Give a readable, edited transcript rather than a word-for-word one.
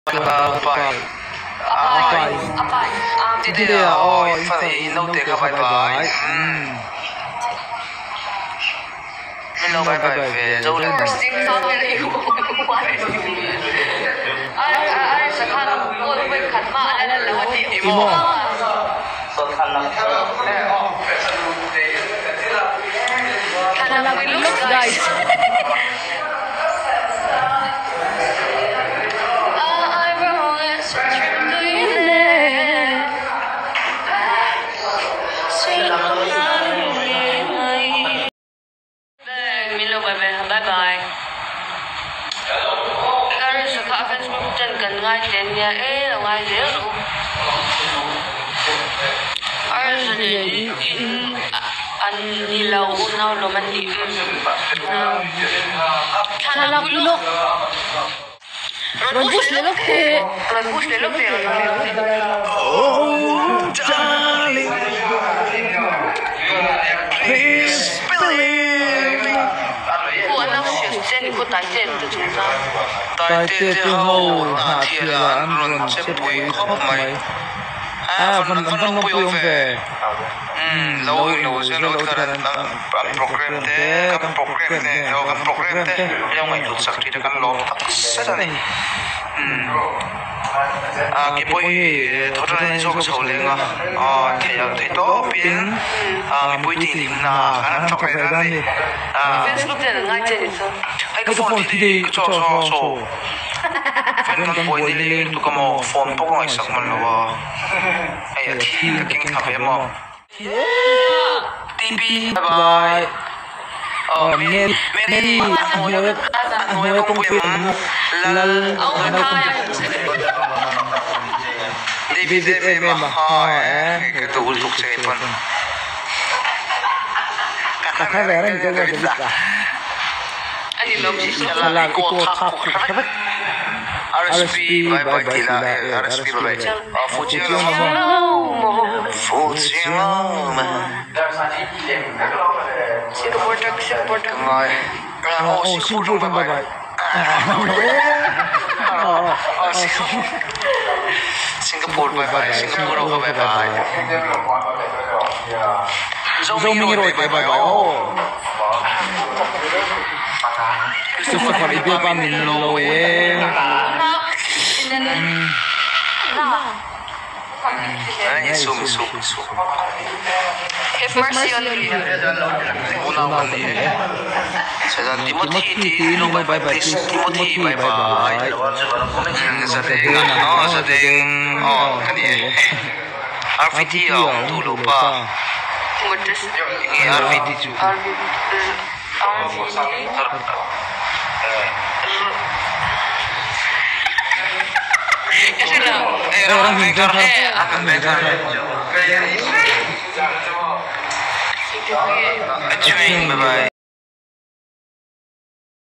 Bye. Today, funny, no take a bye. Hello, bye bye. Cần ngay tiền nhà là ngay dễ rồi. Anh đi lâu nào rồi mình đi. Thằng nào cũng lúc. Rồi push lên lúc thế. Oh, darling, please believe me. Cô anh đang xuyên trên cô tái tiền từ chúng ta. Tại tiết hậu hạ thiệt là anh luôn xếp bùi khóc mày. Văn bùi ông về. Lâu sẽ lâu thật anh program thế, kan program thế. Yang ngay tụt sắc thì kan lom tak sát này. Cái bôi thôi này cho cái sầu lên thì thấy đó biến cái bôi thì là anh chọc cái đó đi. Facebook thì là ngay trên sao? Cái phone thì đi cho fan bôi đi lên tụi cái phone bốc ngoài sắc mà lo. Ai thì cái thằng em mà. TP bye. Mary ngồi công việc lal David em mà cái tủ lục xe phân kakak vera juga ada bisa Anh đi lâu chỉ salah ikut tak RSP bye bye gila RSP bye bye Fuji Singapore Rồi. Singapore bye bye. Singapore bye bye. Singapore bye bye. Zooming rồi bye bye. Christopher Ibe pa min lo Zoom. Have mercy on me. Timothy, bye bye. Timothy, bye bye. Zading. Kani. RVT dulu pa. RVT juga. Orang bengkar. Akan bengkar. Acuing, bye bye.